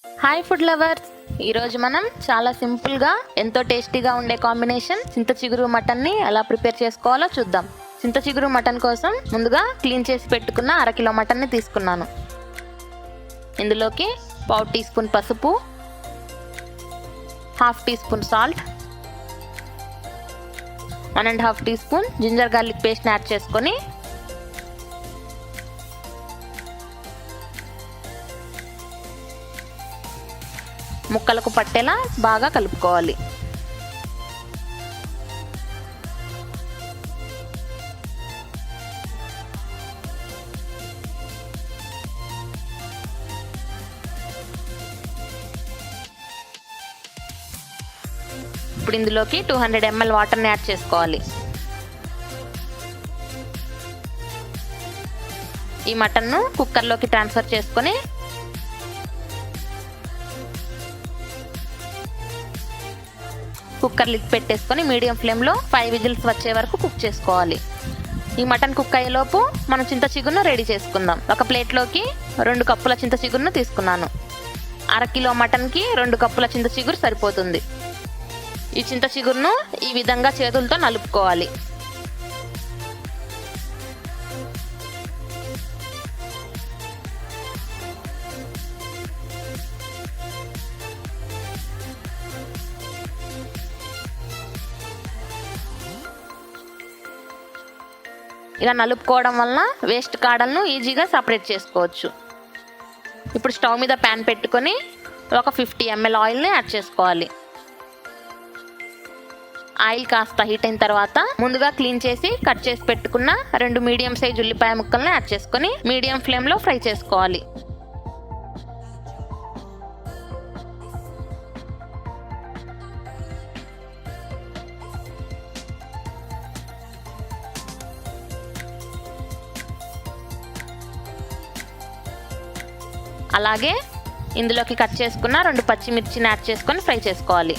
Hi food lovers, ఈరోజు మనం చాలా సింపుల్గా ఎంతో టేస్టీగా ఉండే కాంబినేషన్ చింత చిగురు మటన్ని ఎలా ప్రిపేర్ చేసుకోవాలో చూద్దాం. చింత చిగురు మటన్ కోసం ముందుగా క్లీన్ చేసి పెట్టుకున్న 1/2 కిలో మటన్ని తీసుకున్నాను. ఇందులోకి 1/2 టీ స్పూన్ పసుపు, 1/2 teaspoon salt, 1.5 teaspoon ginger garlic పేస్ట్ని యాడ్ చేసుకొని ముక్కలకు పట్టేలా బాగా కలుపుకోవాలి. ఇప్పుడు ఇందులోకి 200 ml వాటర్ని యాడ్ చేసుకోవాలి. ఈ మటన్ను కుక్కర్లోకి ట్రాన్స్ఫర్ చేసుకొని కుక్కర్ లిడ్ పెట్టేసుకొని మీడియం ఫ్లేమ్లో 5 విజిల్స్ వచ్చే వరకు కుక్ చేసుకోవాలి. ఈ మటన్ కుక్ అయ్యేలోపు మనం చింత చిగురును రెడీ చేసుకుందాం. ఒక ప్లేట్లోకి 2 కప్పుల చింత చిగురును తీసుకున్నాను. 1/2 కిలో మటన్కి 2 కప్పుల చింత చిగురు సరిపోతుంది. ఈ చింత చిగురును ఈ విధంగా చేతులతో నలుపుకోవాలి. ఇలా నలుపుకోవడం వలన వేస్ట్ కాడలను ఈజీగా సపరేట్ చేసుకోవచ్చు. ఇప్పుడు స్టవ్ మీద ప్యాన్ పెట్టుకొని ఒక 50 ml ఆయిల్ని యాడ్ చేసుకోవాలి. ఆయిల్ కాస్త హీట్ అయిన తర్వాత ముందుగా క్లీన్ చేసి కట్ చేసి పెట్టుకున్న 2 మీడియం సైజ్ ఉల్లిపాయ ముక్కలను యాడ్ చేసుకొని మీడియం ఫ్లేమ్లో ఫ్రై చేసుకోవాలి. అలాగే ఇందులోకి కట్ చేసుకున్న 2 పచ్చిమిర్చిని యాడ్ చేసుకొని ఫ్రై చేసుకోవాలి.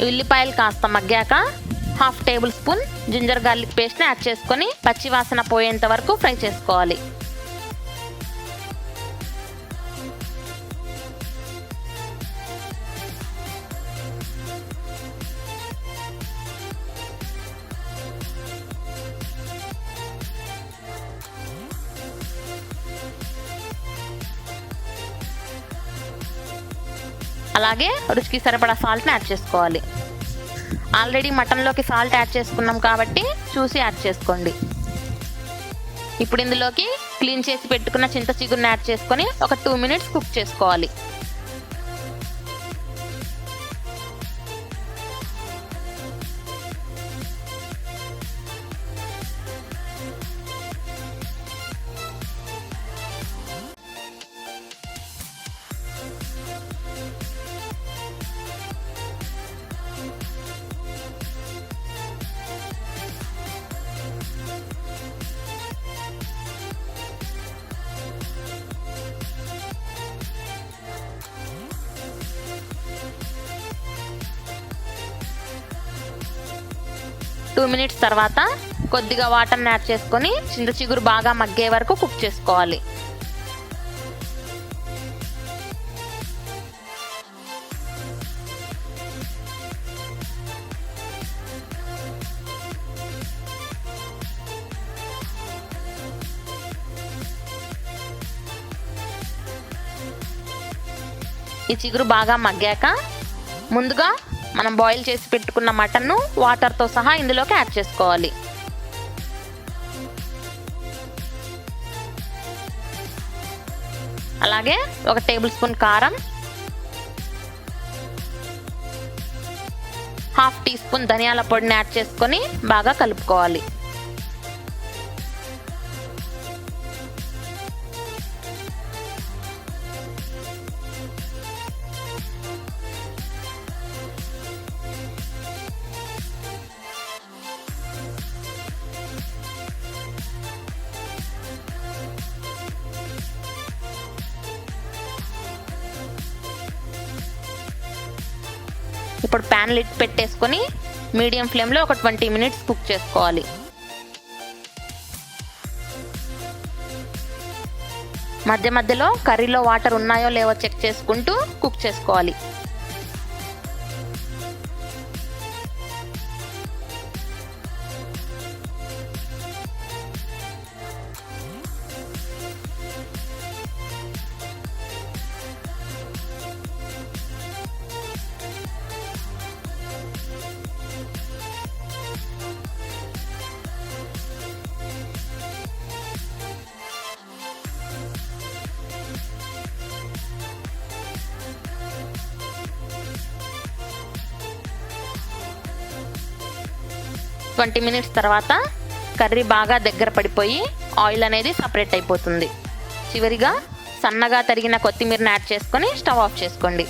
ఉల్లిపాయలు కాస్త మగ్గాక 1/2 టేబుల్ స్పూన్ జింజర్ గార్లిక్ పేస్ట్ని యాడ్ చేసుకొని పచ్చి వాసన పోయేంత వరకు ఫ్రై చేసుకోవాలి. అలాగే రుచికి సరిపడా సాల్ట్ని యాడ్ చేసుకోవాలి. ఆల్రెడీ మటన్లోకి సాల్ట్ యాడ్ చేసుకున్నాం కాబట్టి చూసి యాడ్ చేసుకోండి. ఇప్పుడు ఇందులోకి క్లీన్ చేసి పెట్టుకున్న చింత చిగురుని యాడ్ చేసుకొని ఒక 2 మినిట్స్ కుక్ చేసుకోవాలి. టూ మినిట్స్ తర్వాత కొద్దిగా వాటర్ని యాడ్ చేసుకొని చింత చిగురు బాగా మగ్గే వరకు కుక్ చేసుకోవాలి. ఈ చిగురు బాగా మగ్గాక ముందుగా మనం బాయిల్ చేసి పెట్టుకున్న మటన్ను వాటర్తో సహా ఇందులోకి యాడ్ చేసుకోవాలి. అలాగే 1 టేబుల్ స్పూన్ కారం, 1/2 టీ స్పూన్ ధనియాల పొడిని యాడ్ చేసుకొని బాగా కలుపుకోవాలి. ఇప్పుడు ప్యాన్ లిడ్ పెట్టేసుకొని మీడియం ఫ్లేమ్లో ఒక 20 మినిట్స్ కుక్ చేసుకోవాలి. మధ్య మధ్యలో కర్రీలో వాటర్ ఉన్నాయో లేవో చెక్ చేసుకుంటూ కుక్ చేసుకోవాలి. ట్వంటీ మినిట్స్ తర్వాత కర్రీ బాగా దగ్గర పడిపోయి ఆయిల్ అనేది సపరేట్ అయిపోతుంది. చివరిగా సన్నగా తరిగిన కొత్తిమీరని యాడ్ చేసుకొని స్టవ్ ఆఫ్ చేసుకోండి.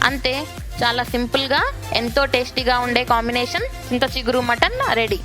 అంతే, చాలా సింపుల్గా ఎంతో టేస్టీగా ఉండే కాంబినేషన్ చింత చిగురు మటన్ రెడీ.